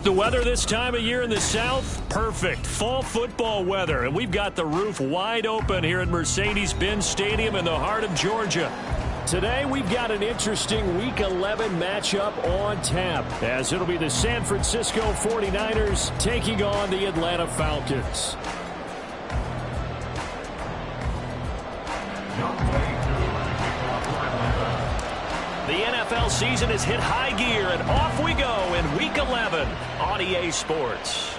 The weather this time of year in the South, perfect. Fall football weather, and we've got the roof wide open here at Mercedes-Benz Stadium in the heart of Georgia. Today, we've got an interesting Week 11 matchup on tap, as it'll be the San Francisco 49ers taking on the Atlanta Falcons. The NFL season has hit high gear, and off we go in Week 11 on EA Sports.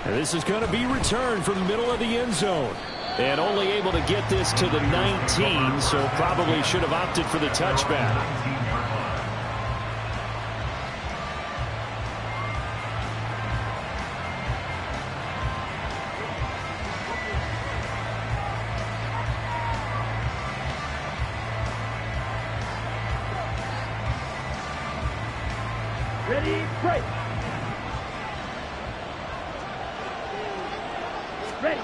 And this is going to be returned from the middle of the end zone. And only able to get this to the 19, so probably should have opted for the touchback. Ready, break. Ready.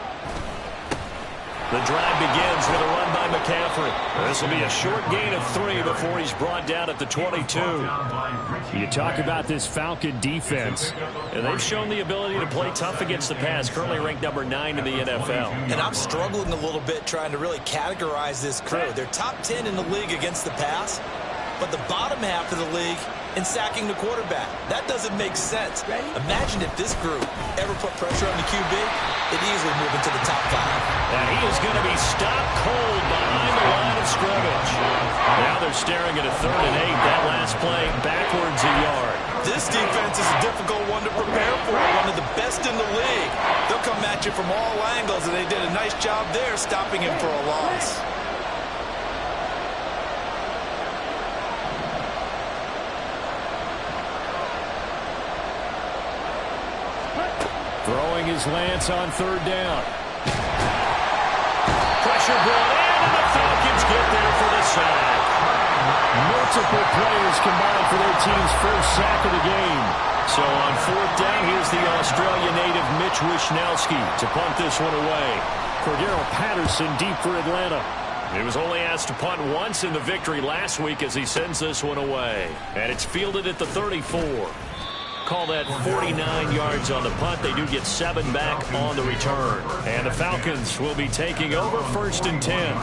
The drive begins with a run by McCaffrey. This will be a short gain of 3 before he's brought down at the 22. You talk about this Falcon defense, and they've shown the ability to play tough against the pass, currently ranked number 9 in the NFL. And I'm struggling a little bit trying to really categorize this crew. They're top 10 in the league against the pass, but the bottom half of the league in sacking the quarterback. That doesn't make sense. Imagine if this group ever put pressure on the QB, it'd easily move into the top 5. And he is going to be stopped cold behind the line of scrimmage. Now they're staring at a 3rd and 8. That last play backwards a yard. This defense is a difficult one to prepare for, one of the best in the league. They'll come at you from all angles, and they did a nice job there stopping him for a loss. Throwing his Lance on 3rd down. Pressure brought in, and the Falcons get there for the sack. Multiple players combined for their team's first sack of the game. So on 4th down, here's the Australia native Mitch Wishnowsky to punt this one away. Cordero Patterson deep for Atlanta. He was only asked to punt once in the victory last week as he sends this one away. And it's fielded at the 34. Call that 49 yards on the punt. They do get 7 back on the return. And the Falcons will be taking over 1st and 10.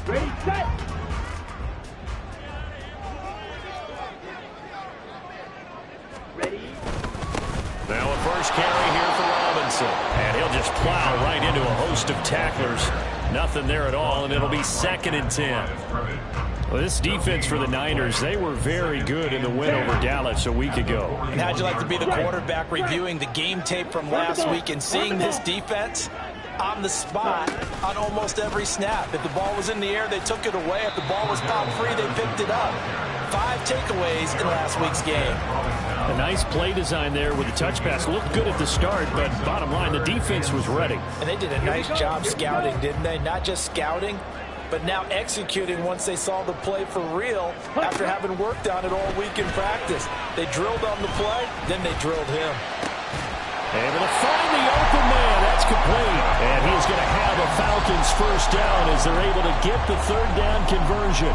Ready, set. Ready. Now a first carry here for Robinson. And he'll just plow right into a host of tacklers. Nothing there at all, and it'll be 2nd and 10. Well, this defense for the Niners, they were very good in the win over Dallas a week ago. And how'd you like to be the quarterback reviewing the game tape from last week and seeing this defense on the spot on almost every snap? If the ball was in the air, they took it away. If the ball was popped free, they picked it up. 5 takeaways in last week's game. A nice play design there with the touch pass. Looked good at the start, but bottom line, the defense was ready. And they did a nice job scouting, didn't they? Not just scouting, but now executing once they saw the play for real after having worked on it all week in practice. They drilled on the play, then they drilled him. Able to find the open man. That's complete. And he's going to have a Falcons first down as they're able to get the 3rd down conversion.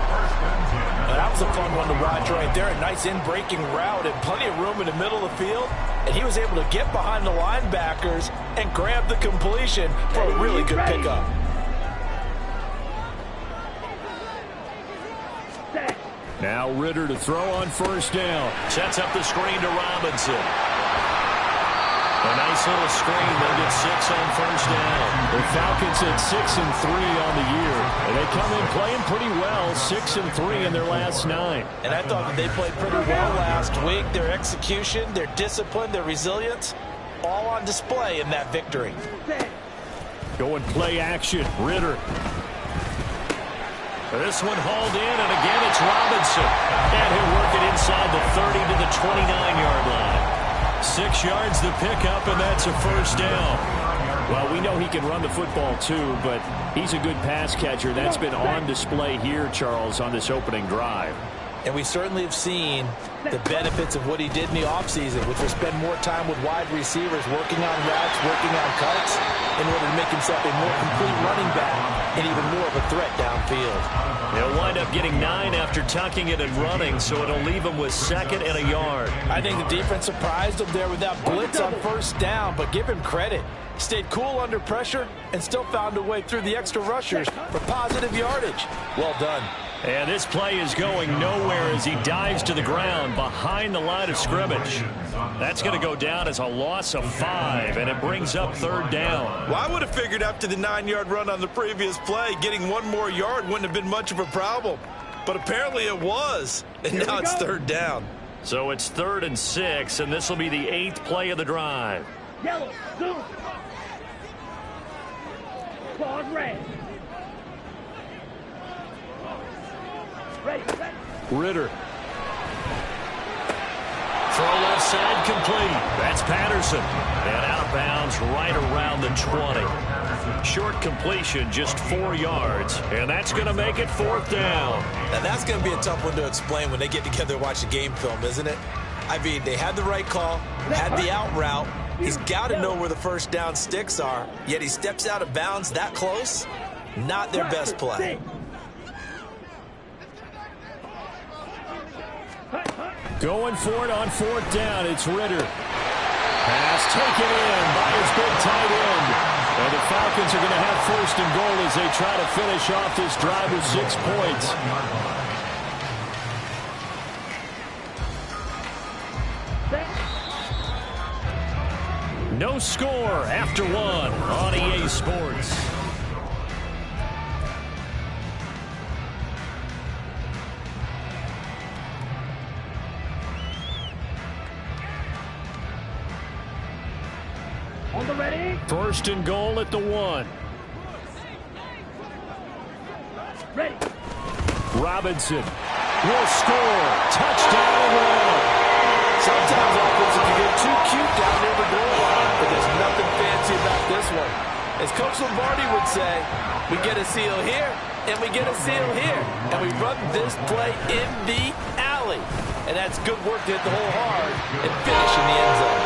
That was a fun one to watch right there. A nice in-breaking route and plenty of room in the middle of the field. And he was able to get behind the linebackers and grab the completion for a really good pickup. Now Ritter to throw on 1st down. Sets up the screen to Robinson. A nice little screen. They'll get 6 on 1st down. The Falcons at 6 and 3 on the year. And they come in playing pretty well, 6 and 3 in their last 9. And I thought that they played pretty well last week. Their execution, their discipline, their resilience, all on display in that victory. Going play action. Ritter. This one hauled in, and again it's Robinson. And he'll work it inside the 30 to the 29-yard line. 6 yards the pickup, and that's a 1st down. Well, we know he can run the football too, but he's a good pass catcher. That's been on display here, Charles, on this opening drive. And we certainly have seen the benefits of what he did in the offseason, which was spend more time with wide receivers, working on routes, working on cuts, in order to make himself a more complete running back and even more of a threat downfield. He'll wind up getting 9 after tucking it and running, so it'll leave him with 2nd and a yard. I think the defense surprised him there with that blitz on first down, but give him credit. Stayed cool under pressure and still found a way through the extra rushers for positive yardage. Well done. And this play is going nowhere as he dives to the ground behind the line of scrimmage. That's going to go down as a loss of 5, and it brings up 3rd down. Well, I would have figured after the 9-yard run on the previous play, getting 1 more yard wouldn't have been much of a problem. But apparently it was, and now it's 3rd down. So it's 3rd and 6, and this will be the 8th play of the drive. Yellow, blue. Claws red. Ready, set. Ritter. Throw left side complete. That's Patterson. And out of bounds right around the 20. Short completion, just 4 yards. And that's going to make it 4th down. Now that's going to be a tough one to explain when they get together and watch the game film, isn't it? I mean, they had the right call, had the out route. He's got to know where the first down sticks are, yet he steps out of bounds that close. Not their best play. Going for it on 4th down. It's Ritter. Pass taken in by his big tight end. And the Falcons are going to have 1st and goal as they try to finish off this drive with 6 points. No score after 1 on EA Sports. On the ready. 1st and goal at the 1. Ready. Robinson will score. Touchdown and 1. Sometimes offenses can get too cute down near the goal line, but there's nothing fancy about this one. As Coach Lombardi would say, we get a seal here, and we get a seal here, and we run this play in the alley. And that's good work to hit the hole hard and finish in the end zone.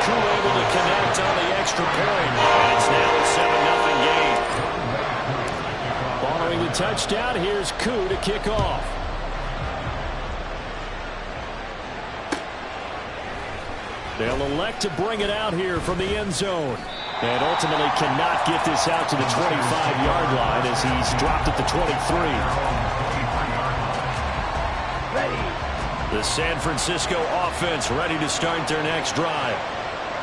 Crew able to connect on the extra point. And it's now a 7-0 game. Following the touchdown, here's Koo to kick off. They'll elect to bring it out here from the end zone. And ultimately cannot get this out to the 25-yard line as he's dropped at the 23. Ready. The San Francisco offense ready to start their next drive.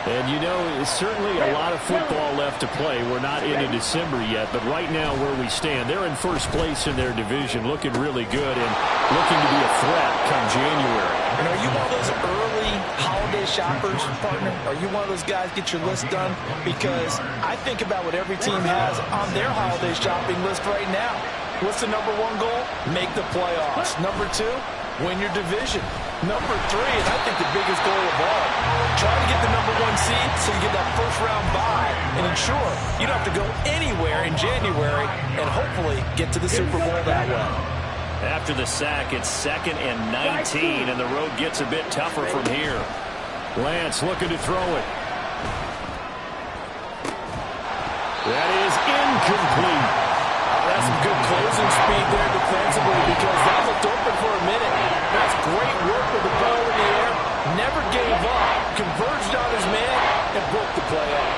And, you know, it's certainly a lot of football left to play. We're not into December yet, but right now where we stand, they're in 1st place in their division, looking really good and looking to be a threat come January. And are you one of those early holiday shoppers, partner? Are you one of those guys get your list done? Because I think about what every team has on their holiday shopping list right now. What's the number 1 goal? Make the playoffs. Number 2, win your division. Number 3, and I think the biggest goal of all, try to get the number 1 seed so you get that first-round bye and ensure you don't have to go anywhere in January and hopefully get to the Super Bowl that way. After the sack, it's 2nd and 19, and the road gets a bit tougher from here. Lance looking to throw it. That is incomplete. That's some good closing speed there defensively because that looked open for a minute. That's great work with the ball in the air. Never gave up. Converged on his man and broke the play up.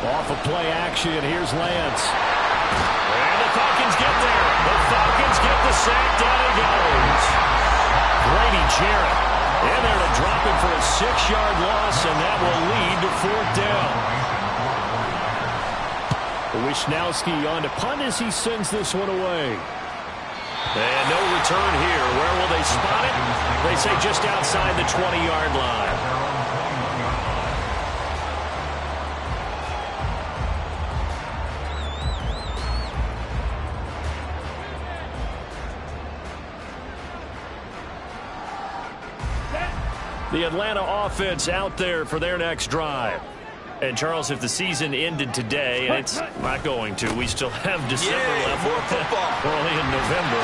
Off of play action, here's Lance. And the Falcons get there. The Falcons get the sack. Down he goes. Grady Jarrett in there to drop him for a 6-yard loss, and that will lead to 4th down. Wishnowski on to punt as he sends this one away. And no return here. Where will they spot it? They say just outside the 20-yard line. The Atlanta offense out there for their next drive. And, Charles, if the season ended today, and it's not going to, we still have December left. More football. We're only in November.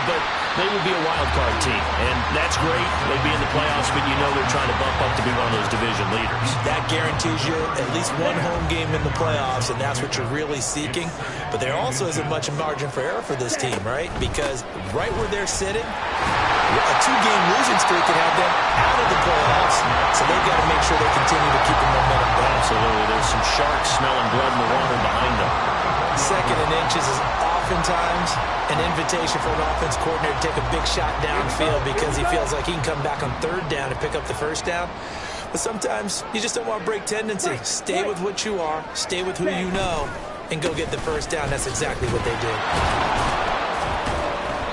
But they would be a wild card team. And that's great. They'd be in the playoffs, but you know they're trying to bump up to be one of those division leaders. That guarantees you at least one home game in the playoffs, and that's what you're really seeking. But there also isn't much margin for error for this team, right? Because right where they're sitting, a 2-game losing streak can have them out of the playoffs, so they've got to make sure they continue to keep the momentum going. Absolutely. There's some sharks smelling blood in the water behind them. 2nd and inches is oftentimes an invitation for an offense coordinator to take a big shot downfield because he feels like he can come back on 3rd down and pick up the 1st down. But sometimes you just don't want to break tendency. Stay with what you are, stay with who you know, and go get the 1st down. That's exactly what they did.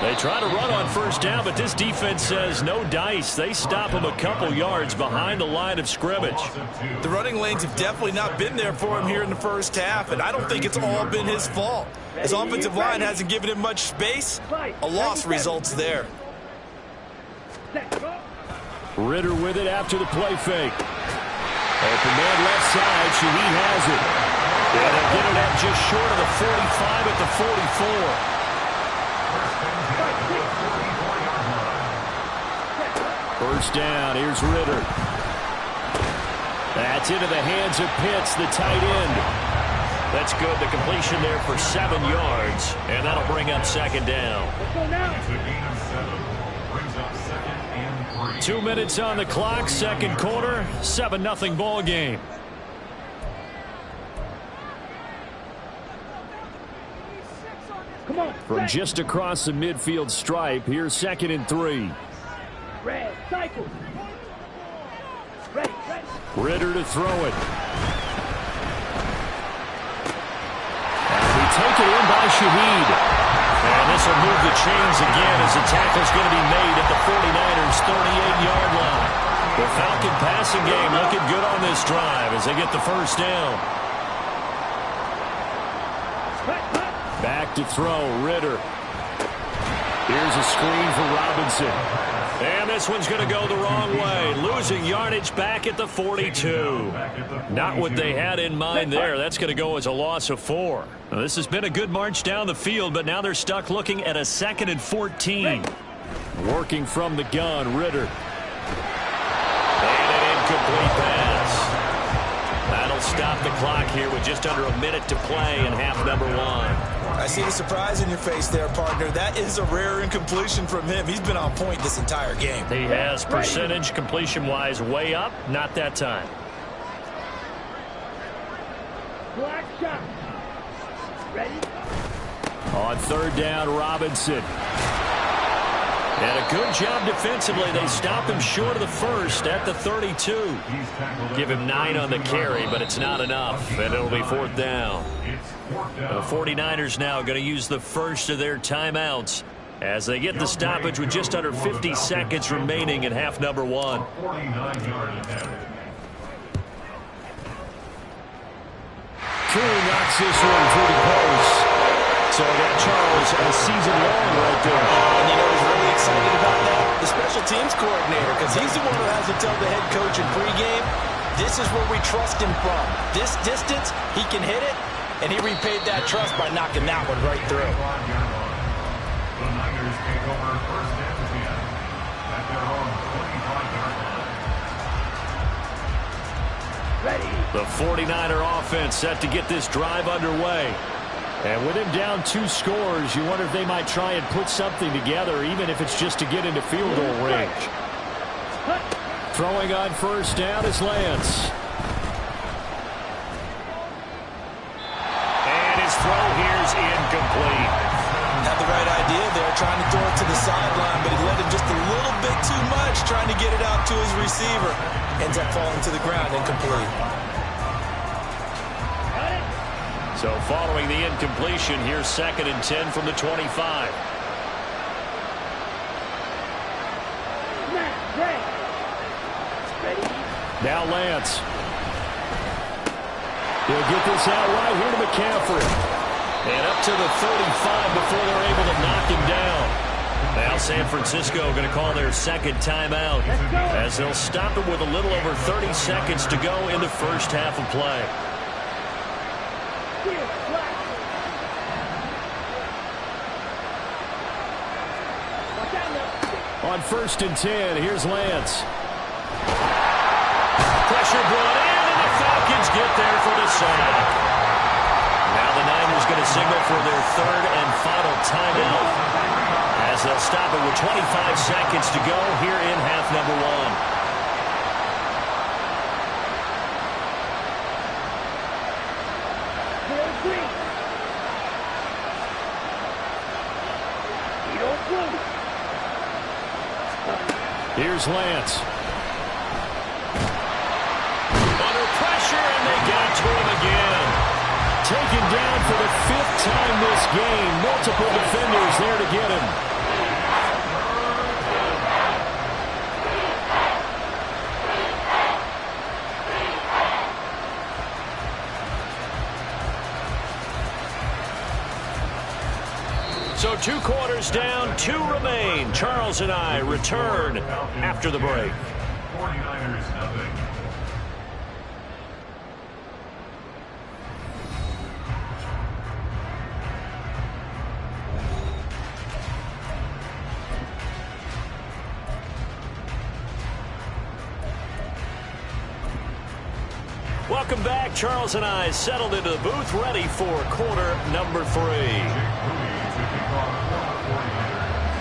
They try to run on 1st down, but this defense says no dice. They stop him a couple yards behind the line of scrimmage. The running lanes have definitely not been there for him here in the 1st half, and I don't think it's all been his fault. His offensive line hasn't given him much space. A loss results there. Ridder with it after the play fake. Open man left side. Shaheed has it. And they'll get it up just short of the 45 at the 44. First down, here's Ridder. That's into the hands of Pitts, the tight end. That's good. The completion there for 7 yards, and that'll bring up 2nd down. 2 minutes on the clock, 2nd quarter, 7-0 ball game. From just across the midfield stripe, here's 2nd and 3. Red, cycle. Ready. Ridder to throw it. And we take it in by Shaheed. And this will move the chains again as the tackle's going to be made at the 49ers' 38-yard line. The Falcon passing game looking good on this drive as they get the 1st down. Back to throw, Ridder. Here's a screen for Robinson. And this one's going to go the wrong way. Losing yardage back at the 42. Not what they had in mind there. That's going to go as a loss of 4. Now, this has been a good march down the field, but now they're stuck looking at a 2nd and 14. Working from the gun, Ridder. And an incomplete pass. That'll stop the clock here with just under a minute to play in half number 1. I see the surprise in your face there, partner. That is a rare incompletion from him. He's been on point this entire game. He has percentage completion-wise way up. Not that time. Black shot. Ready. On 3rd down, Robinson. And a good job defensively. They stop him short of the 1st at the 32. Give him 9 on the carry, but it's not enough. And it'll be 4th down. The 49ers now going to use the first of their timeouts as they get the stoppage with just under 50 seconds remaining in half number 1. Curry knocks this one through the post. So that, Charles, a season long right there. And you know he's really excited about that? The special teams coordinator, because he's the one who has to tell the head coach in pregame, this is where we trust him from. This distance, he can hit it. And he repaid that trust by knocking that one right through. The Niners take over 1st and 10 at their own 25-yard line. Ready. The 49er offense set to get this drive underway. And with him down 2 scores, you wonder if they might try and put something together, even if it's just to get into field goal range. Throwing on 1st down is Lance. Throw here's incomplete. Had the right idea there, trying to throw it to the sideline, but he let him just a little bit too much, trying to get it out to his receiver. Ends up falling to the ground, incomplete. So following the incompletion, here's 2nd and 10 from the 25. Now Lance. He'll get this out right here to McCaffrey. And up to the 35 before they're able to knock him down. Now San Francisco going to call their second timeout as they'll stop it with a little over 30 seconds to go in the first half of play. On 1st and 10, here's Lance. Pressure brought in, and the Falcons get there for the sack. Now the Niners going to signal for their third and final timeout as they'll stop it with 25 seconds to go here in half number 1. Here's Lance. Under pressure, and they get to him again. Taken down for the 5th time this game. Multiple defenders there to get him. So 2 quarters down, 2 remain. Charles and I return after the break. 49ers nothing. Welcome back. Charles and I settled into the booth, ready for quarter number 3.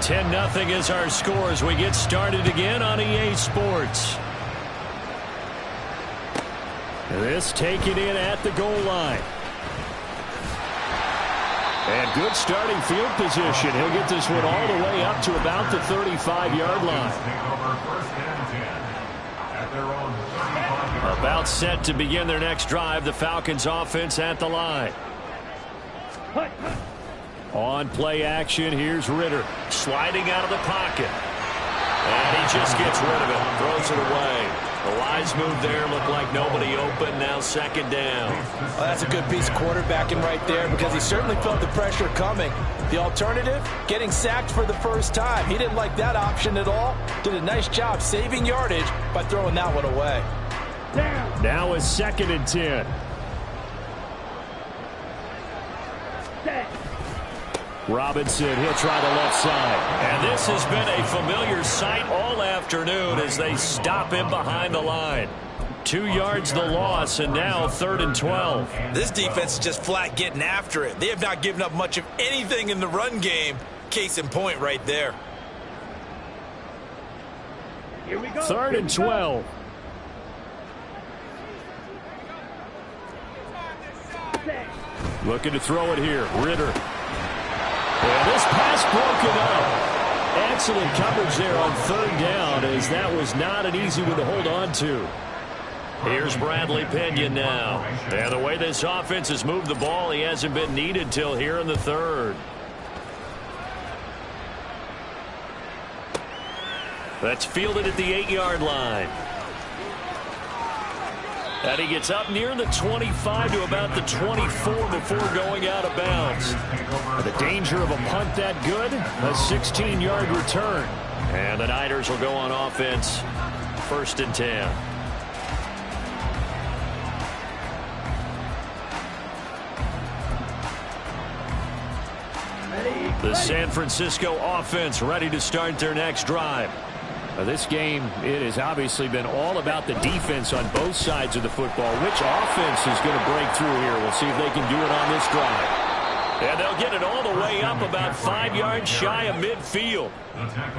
10-0 is our score as we get started again on EA Sports. This taken in at the goal line. And good starting field position. He'll get this one all the way up to about the 35-yard line. About set to begin their next drive. The Falcons offense at the line. On play action, here's Ritter. Sliding out of the pocket. And he just gets rid of it. Throws it away. The wise move there. Looked like nobody open. Now 2nd down. Well, that's a good piece of quarterbacking right there because he certainly felt the pressure coming. The alternative, getting sacked for the first time. He didn't like that option at all. Did a nice job saving yardage by throwing that one away. Now is 2nd and 10. Robinson, he'll try the left side. And this has been a familiar sight all afternoon as they stop him behind the line. 2 yards the loss, and now 3rd and 12. This defense is just flat getting after it. They have not given up much of anything in the run game. Case in point right there. Here we go. 3rd and 12. Looking to throw it here. Ritter. And this pass broken up. Excellent coverage there on 3rd down, as that was not an easy one to hold on to. Here's Bradley Pinion now. And the way this offense has moved the ball, he hasn't been needed till here in the 3rd. That's fielded at the 8-yard line. And he gets up near the 25 to about the 24 before going out of bounds. The danger of a punt that good, a 16-yard return. And the Niners will go on offense, 1st and 10. The San Francisco offense ready to start their next drive. This game, it has obviously been all about the defense on both sides of the football. Which offense is going to break through here? We'll see if they can do it on this drive. And they'll get it all the way up about 5 yards shy of midfield.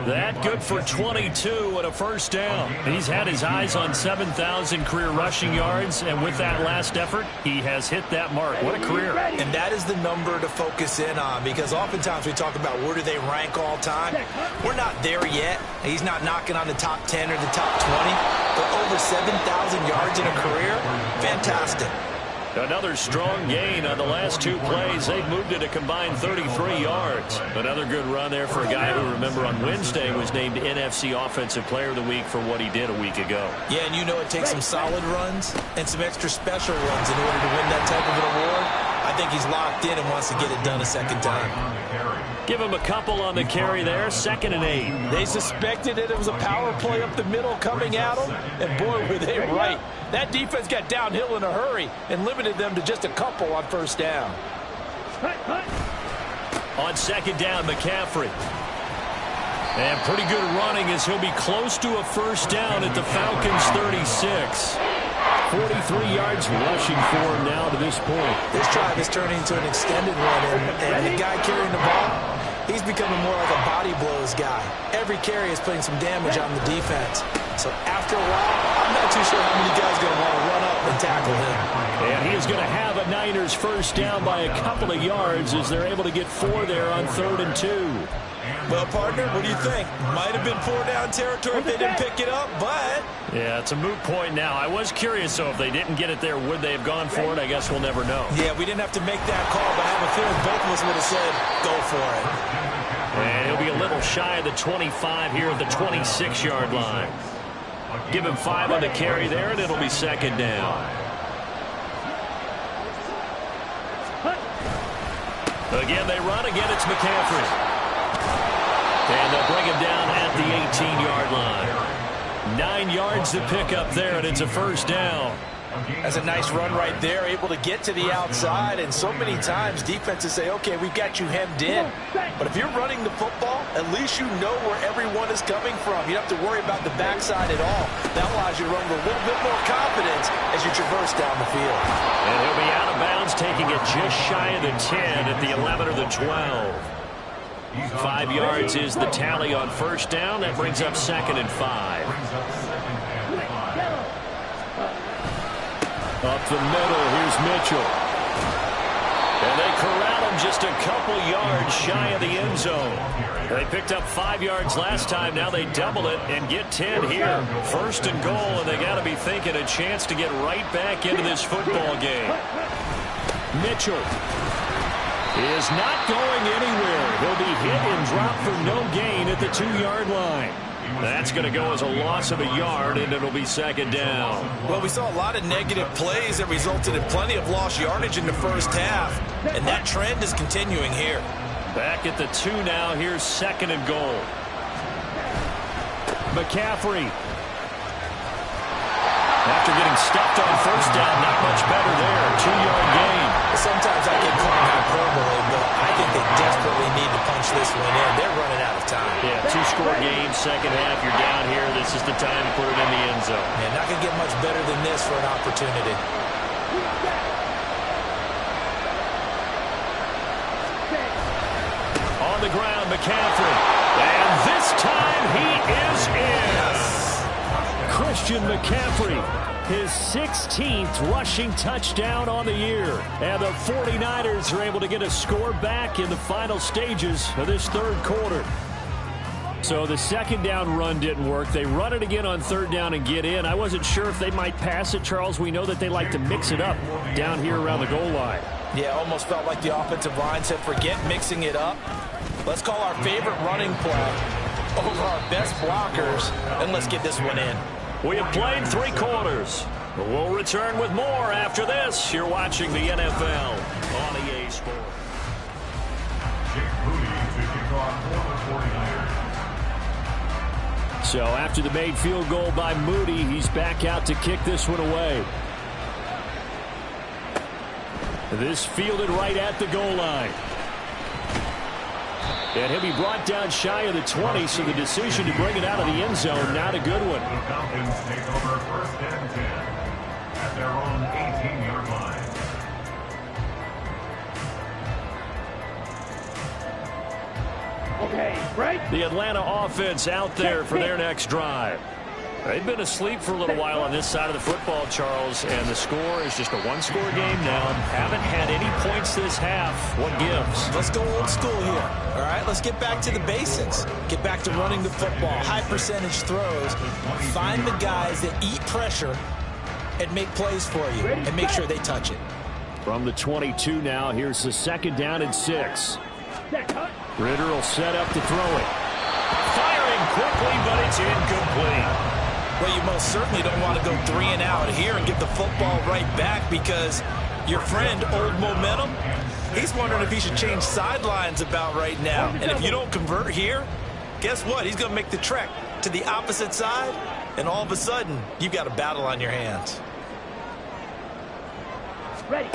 That good for 22 and a 1st down. He's had his eyes on 7,000 career rushing yards, and with that last effort, he has hit that mark. What a career. And that is the number to focus in on, because oftentimes we talk about where do they rank all time. We're not there yet. He's not knocking on the top 10 or the top 20, but over 7,000 yards in a career, fantastic. Another strong gain on the last 2 plays. They've moved it a combined 33 yards. Another good run there for a guy who, remember, on Wednesday was named NFC Offensive Player of the Week for what he did a week ago. Yeah, and you know it takes some solid runs and some extra special runs in order to win that type of an award. I think he's locked in and wants to get it done a second time. Give him a couple on the carry there, 2nd and 8. They suspected that it was a power play up the middle coming at them, and boy, were they right. That defense got downhill in a hurry and limited them to just a couple on 1st down. On 2nd down, McCaffrey. And pretty good running as he'll be close to a 1st down at the Falcons' 36. 43 yards rushing for him now to this point. This drive is turning into an extended one, and the guy carrying the ball, he's becoming more like a body blows guy. Every carry is putting some damage on the defense. So after a while, I'm not too sure how many guys are going to want to run up and tackle him. And he is going to have a Niners 1st down by a couple of yards as they're able to get 4 there on 3rd and 2. Well, partner, what do you think? Might have been 4-down territory if they didn't pick it up, but... Yeah, it's a moot point now. I was curious, so if they didn't get it there, would they have gone for it? I guess we'll never know. Yeah, we didn't have to make that call, but I have a feeling both of us would have said, go for it. And he'll be a little shy of the 25 here at the 26-yard line. Give him 5 on the carry there, and it'll be 2nd down. Again, they run. Again, it's McCaffrey. And they'll bring him down at the 18-yard line. 9 yards to pick up there, and it's a 1st down. That's a nice run right there, able to get to the outside. And so many times defenses say, okay, we've got you hemmed in. But if you're running the football, at least you know where everyone is coming from. You don't have to worry about the backside at all. That allows you to run with a little bit more confidence as you traverse down the field. And he'll be out of bounds, taking it just shy of the 10 at the 11 or the 12. 5 yards is the tally on 1st down. That brings up 2nd and 5. Up the middle, here's Mitchell. And they corral him just a couple yards shy of the end zone. They picked up 5 yards last time. Now they double it and get 10 here. 1st and goal, and they got to be thinking a chance to get right back into this football game. Mitchell is not going anywhere. He'll be hit and dropped for no gain at the 2-yard line. That's going to go as a loss of a yard, and it'll be 2nd down. Well, we saw a lot of negative plays that resulted in plenty of lost yardage in the 1st half, and that trend is continuing here. Back at the 2 now. Here's 2nd and goal. McCaffrey. After getting stuffed on 1st down, not much better there. 2-yard gain. Sometimes I get caught in hyperbole, but I think they desperately need to punch this one in. They're running out of time. Yeah, 2-score game, 2nd half. You're down here. This is the time to put it in the end zone. Man, not going to get much better than this for an opportunity. On the ground, McCaffrey. And this time he is in. Christian McCaffrey, his 16th rushing touchdown on the year. And the 49ers are able to get a score back in the final stages of this 3rd quarter. So the 2nd down run didn't work. They run it again on 3rd down and get in. I wasn't sure if they might pass it, Charles. We know that they like to mix it up down here around the goal line. Yeah, almost felt like the offensive line said, forget mixing it up. Let's call our favorite running play over our best blockers, and let's get this one in. We have played 3 quarters. We'll return with more after this. You're watching the NFL on EA Sports. Jake Moody to kick off for the 49ers. So after the made field goal by Moody, he's back out to kick this one away. This fielded right at the goal line. And he'll be brought down shy of the 20, so the decision to bring it out of the end zone, not a good one. The Falcons take over 1st and 10 at their own 18-yard line. Okay, right? The Atlanta offense out there for their next drive. They've been asleep for a little while on this side of the football, Charles, and the score is just a 1-score game now. Haven't had any points this half. What gives? Let's go old school here. All right, let's get back to the basics. Get back to running the football, high percentage throws. Find the guys that eat pressure and make plays for you and make sure they touch it. From the 22 now, here's the 2nd down and 6. Ritter will set up to throw it. Firing quickly, but it's incomplete. Well, you most certainly don't want to go 3 and out here and get the football right back because your friend, Old Momentum, He's wondering if he should change sidelines about right now. And if you don't convert here, guess what? He's going to make the trek to the opposite side, and all of a sudden, you've got a battle on your hands. Ready.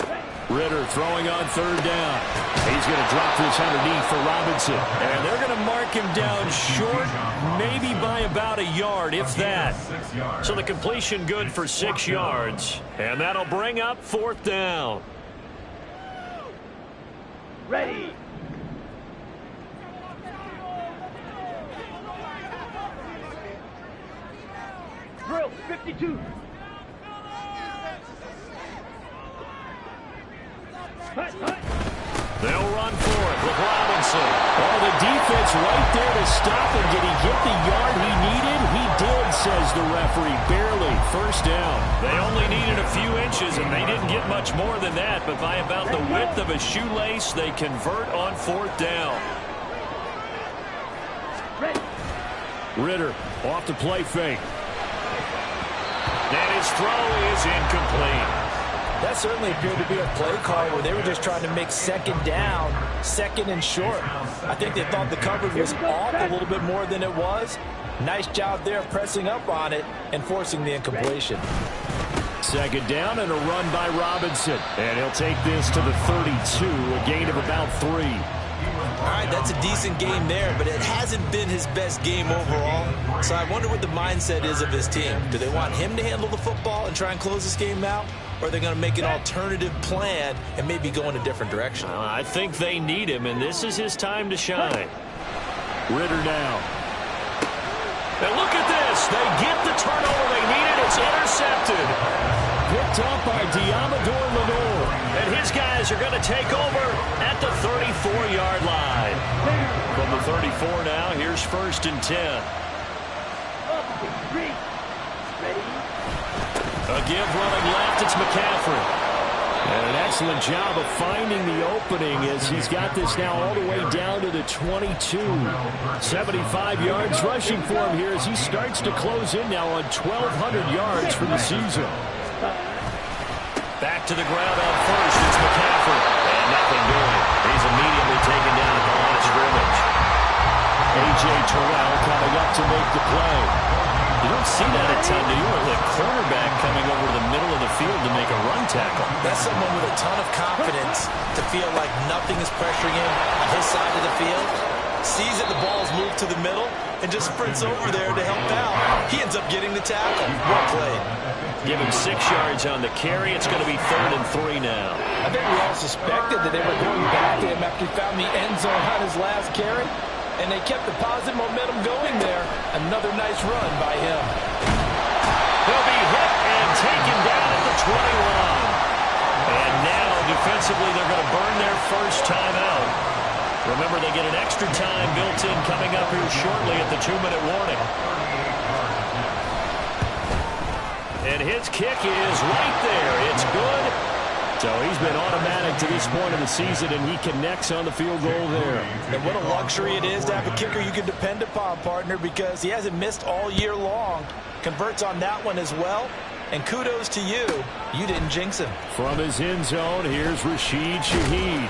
Ridder throwing on third down. He's going to drop this underneath for Robinson. And they're going to mark him down short, maybe by about a yard, if that. So the completion good for 6 yards. And that'll bring up fourth down. Ready. Drill 52. They'll run for it with Robinson. Oh, the defense right there to stop him. Did he get the yard he needed? He did, says the referee. Barely. First down. They only needed a few inches, and they didn't get much more than that. But by about the width of a shoelace, they convert on fourth down. Ridder off the play fake. And his throw is incomplete. That certainly appeared to be a play call where they were just trying to make second down, second and short. I think they thought the coverage was off a little bit more than it was. Nice job there pressing up on it and forcing the incompletion. Second down and a run by Robinson. And he'll take this to the 32, a gain of about 3. All right, that's a decent game there, but it hasn't been his best game overall. So I wonder what the mindset is of his team. Do they want him to handle the football and try and close this game out? Or are they going to make an alternative plan and maybe go in a different direction? I think they need him, and this is his time to shine. Ridder now. And look at this. They get the turnover they needed. It's intercepted. Picked up by Diamador Lenore. And his guys are going to take over at the 34-yard line. From the 34 now, here's 1st and 10. A give running left, it's McCaffrey. And an excellent job of finding the opening as he's got this now all the way down to the 22. 75 yards rushing for him here as he starts to close in now on 1,200 yards for the season. Back to the ground on first, it's McCaffrey. And nothing doing. He's immediately taken down at the line of scrimmage. A.J. Terrell coming up to make the play. You don't see that a ton, do you? Or the cornerback coming over to the middle of the field to make a run tackle. That's someone with a ton of confidence to feel like nothing is pressuring him on his side of the field. Sees that the ball's moved to the middle and just sprints over there to help out. He ends up getting the tackle. Well played. Give him 6 yards on the carry. It's going to be 3rd and 3 now. I think we all suspected that they were going back to him after he found the end zone on his last carry. And they kept the positive momentum going there. Another nice run by him. He'll be hit and taken down at the 21. And now, defensively, they're going to burn their first time out. Remember, they get an extra time built in coming up here shortly at the 2-minute warning. And his kick is right there. It's good. So he's been automatic to this point of the season, and he connects on the field goal there. And what a luxury it is to have a kicker you can depend upon, partner, because he hasn't missed all year long. Converts on that one as well. And kudos to you. You didn't jinx him. From his end zone, here's Rashid Shaheed.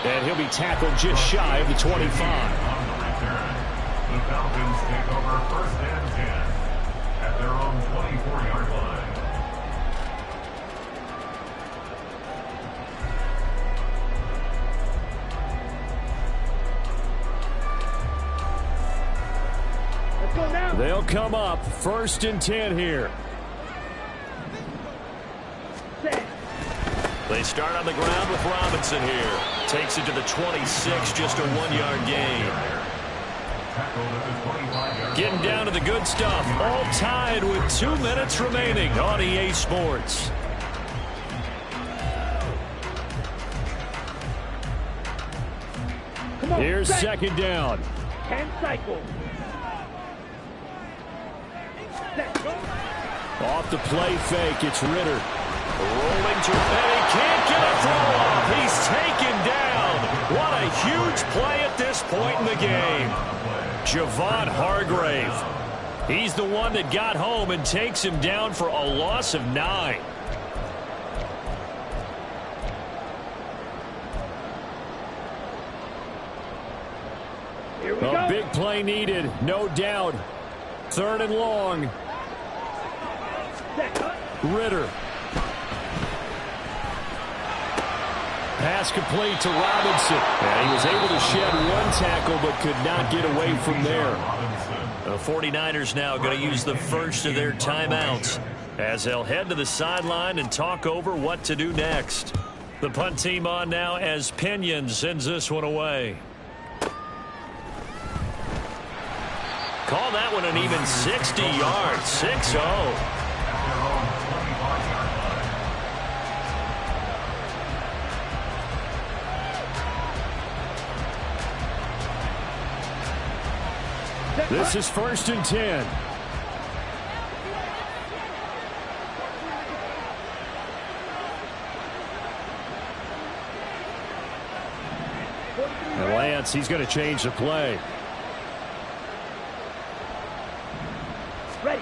And he'll be tackled just shy of the 25. On the return, the Falcons take over 1st and 10 at their own 24-yard line. They'll come up 1st and 10 here. They start on the ground with Robinson here. Takes it to the 26, just a 1-yard gain. Getting down to the good stuff. All tied with 2 minutes remaining on EA Sports. Here's 2nd down. 10 cycles. Off the play fake, it's Ridder. Rolling to Petty, can't get a throw off. He's taken down. What a huge play at this point in the game. Javon Hargrave. He's the one that got home and takes him down for a loss of 9. Here we A go. big play needed, no doubt. 3rd and long. Set. Ritter. Pass complete to Robinson. And he was able to shed 1 tackle but could not get away from there. The 49ers now going to use the first of their timeouts as they'll head to the sideline and talk over what to do next. The punt team on now as Pinion sends this one away. Call that one an even 60 yards. 6-0. This is 1st and 10. And Lance, he's going to change the play. Ready.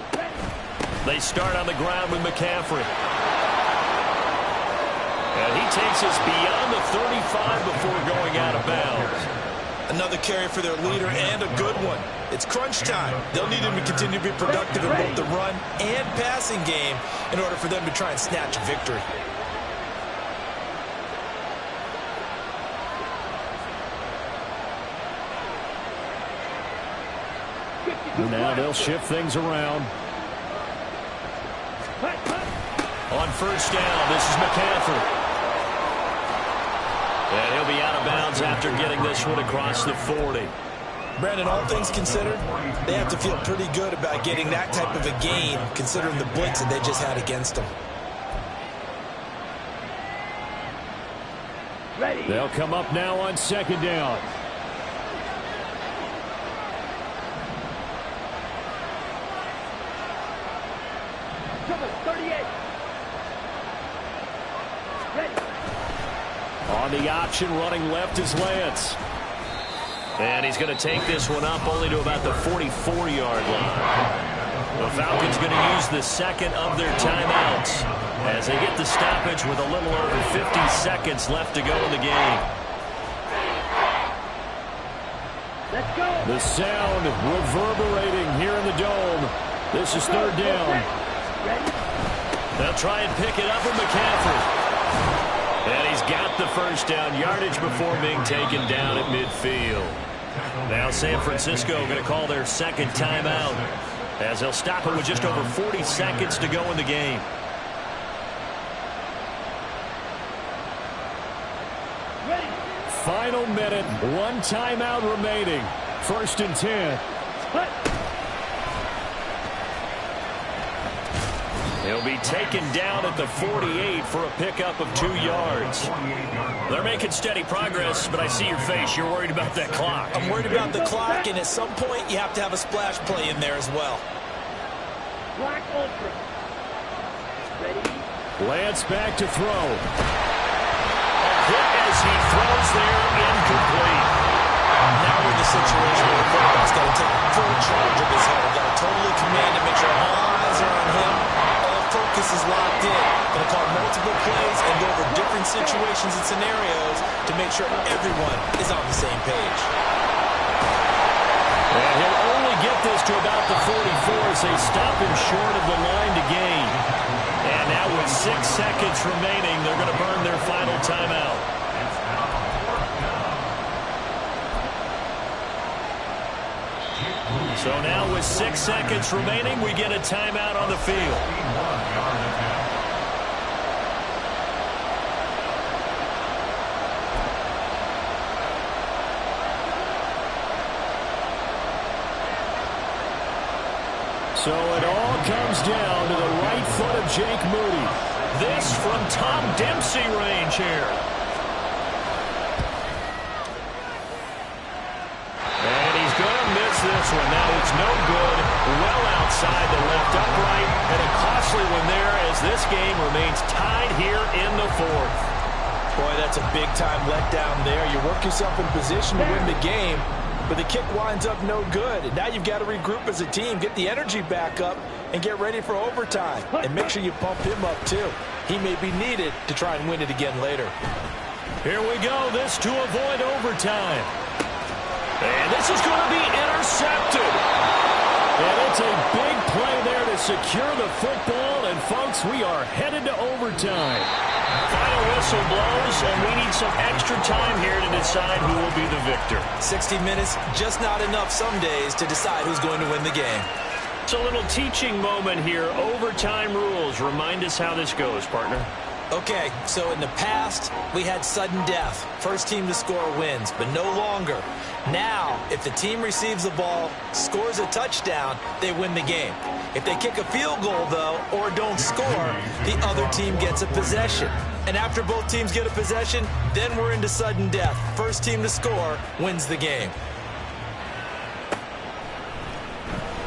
They start on the ground with McCaffrey. And he takes us beyond the 35 before going out of bounds. Another carry for their leader and a good one. It's crunch time. They'll need him to continue to be productive in both the run and passing game in order for them to try and snatch a victory. And now they'll shift things around. On 1st down, this is McCaffrey. And he'll be out of bounds after getting this one across the 40. Brandon, all things considered, they have to feel pretty good about getting that type of a gain considering the blitz that they just had against them. Ready. They'll come up now on 2nd down. Double 38. Ready. On the option, running left is Lance. And he's going to take this one up only to about the 44-yard line. The Falcons going to use the 2nd of their timeouts as they get the stoppage with a little over 50 seconds left to go in the game. Let's go. The sound reverberating here in the dome. This is 3rd down. Ready. They'll try and pick it up with McCaffrey. And he's got the 1st down yardage before being taken down at midfield. Now San Francisco going to call their 2nd timeout as they'll stop it with just over 40 seconds to go in the game. Ready. Final minute, 1 timeout remaining. 1st and 10. He'll be taken down at the 48 for a pickup of 2 yards. They're making steady progress, but I see your face. You're worried about that clock. I'm worried about the clock, and at some point you have to have a splash play in there as well. Black Ultra. Ready. Lance back to throw. Hit as he throws there, incomplete. Now we're in the situation where the quarterback's got to take full charge of his head. Got to totally command and make sure all eyes are on him. Focus is locked in. Going to call multiple plays and go over different situations and scenarios to make sure everyone is on the same page. And he'll only get this to about the 44 as they stop him short of the line to gain. And now with 6 seconds remaining, they're going to burn their final timeout. So now with 6 seconds remaining, we get a timeout on the field. So it all comes down to the right foot of Jake Moody. This from Tom Dempsey range here. And he's going to miss this one. Now it's no good. Well outside the left upright. And a costly one there as this game remains tied here in the 4th. Boy, that's a big-time letdown there. You work yourself in position to win the game, but the kick winds up no good. And now you've got to regroup as a team, get the energy back up, and get ready for overtime. And make sure you pump him up, too. He may be needed to try and win it again later. Here we go. This to avoid overtime. And this is going to be intercepted. And it's a big play there to secure the football. And, folks, we are headed to overtime. Final whistle blows, and we need some extra time here to decide who will be the victor. 60 minutes, just not enough some days to decide who's going to win the game. It's a little teaching moment here. Overtime rules. Remind us how this goes, partner. Okay, so in the past, we had sudden death. First team to score wins, but no longer. Now, if the team receives the ball, scores a touchdown, they win the game. If they kick a field goal, though, or don't score, the other team gets a possession. And after both teams get a possession, then we're into sudden death. First team to score wins the game.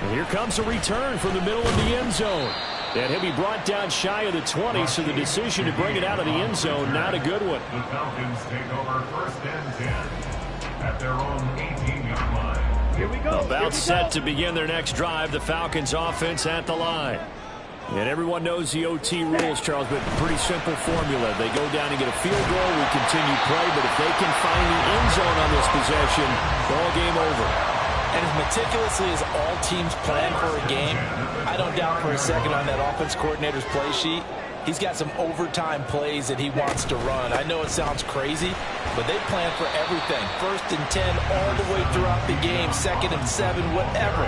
And here comes a return from the middle of the end zone. And he'll be brought down shy of the 20, so the decision to bring it out of the end zone, not a good one. The Falcons take over first and 10 at their own 18-yard line. Here we go. About set to begin their next drive, the Falcons offense at the line. And everyone knows the OT rules, Charles, but pretty simple formula. They go down and get a field goal, we continue play, but if they can find the end zone on this possession, ball game over. And as meticulously as all teams plan for a game, I don't doubt for a second on that offense coordinator's play sheet, he's got some overtime plays that he wants to run. I know it sounds crazy, but they plan for everything. 1st and 10 all the way throughout the game, 2nd and 7, whatever.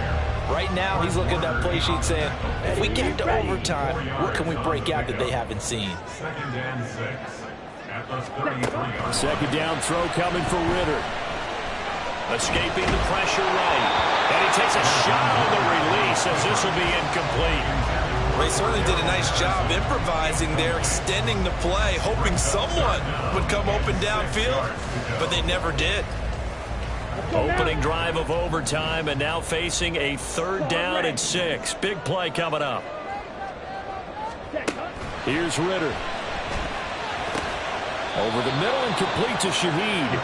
Right now, he's looking at that play sheet saying, if we get to overtime, what can we break out that they haven't seen? 2nd and 6 at the 33-yard. Second down throw coming for Ritter. Escaping the pressure right. And he takes a shot on the release as this will be incomplete. Well, he certainly did a nice job improvising there, extending the play, hoping someone would come open downfield, but they never did. Opening drive of overtime and now facing a 3rd down and 6. Big play coming up. Here's Ritter. Over the middle and complete to Shaheed.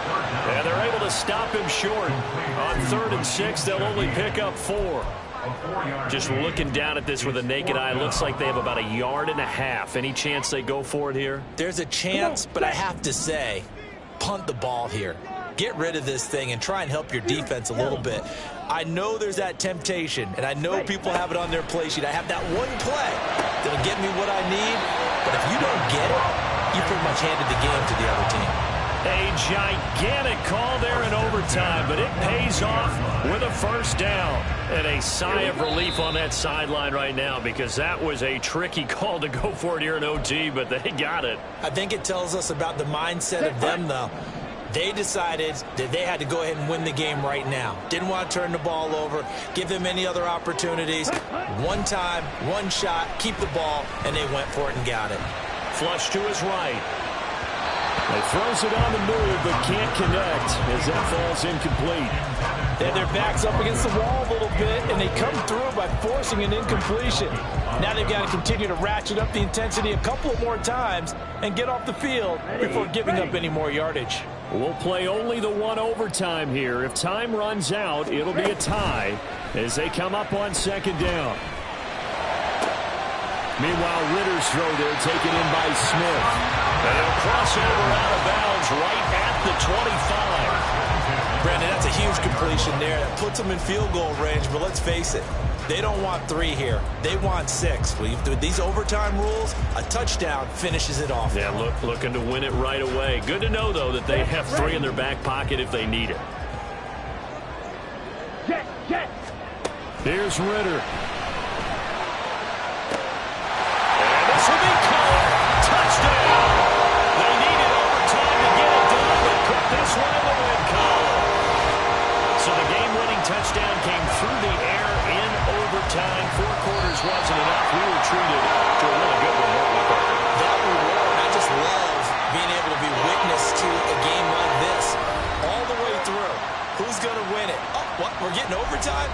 And they're able to stop him short. On 3rd and 6, they'll only pick up 4. Just looking down at this with a naked eye, looks like they have about 1.5 yards. Any chance they go for it here? There's a chance, but I have to say, punt the ball here. Get rid of this thing and try and help your defense a little bit. I know there's that temptation, and I know people have it on their play sheet. I have that one play that'll get me what I need, but if you don't get it, you pretty much handed the game to the other team. A gigantic call there in overtime, but it pays off with a 1st down. And a sigh of relief on that sideline right now because that was a tricky call to go for it here in OT, but they got it. I think it tells us about the mindset of them, though. They decided that they had to go ahead and win the game right now. Didn't want to turn the ball over, give them any other opportunities. One time, one shot, keep the ball, and they went for it and got it. Flush to his right. He throws it on the move, but can't connect as that falls incomplete. They have their backs up against the wall a little bit, and they come through by forcing an incompletion. Now they've got to continue to ratchet up the intensity a couple of more times and get off the field before giving up any more yardage. We'll play only the 1 overtime here. If time runs out, it'll be a tie as they come up on 2nd down. Meanwhile, Ritter's throw there taken in by Smith. And he'll cross over out of bounds right at the 25. Brandon, that's a huge completion there. That puts them in field goal range, but let's face it, they don't want 3 here. They want 6. With these overtime rules, a touchdown finishes it off. Yeah, looking to win it right away. Good to know, though, that they have 3 in their back pocket if they need it. Here's Ritter. This will be called touchdown. They needed overtime to get it done, but put this one in the win column. So the game-winning touchdown came through the air in overtime. 4 quarters wasn't enough. We were treated to a really good one. That we were. I just love being able to be witness to a game like this all the way through. Who's going to win it? Oh, what? We're getting overtime?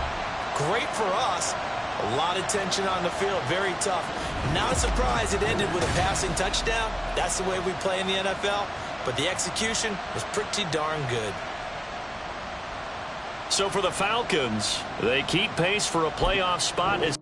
Great for us. A lot of tension on the field. Very tough. Not a surprise it ended with a passing touchdown. That's the way we play in the NFL. But the execution was pretty darn good. So for the Falcons, they keep pace for a playoff spot as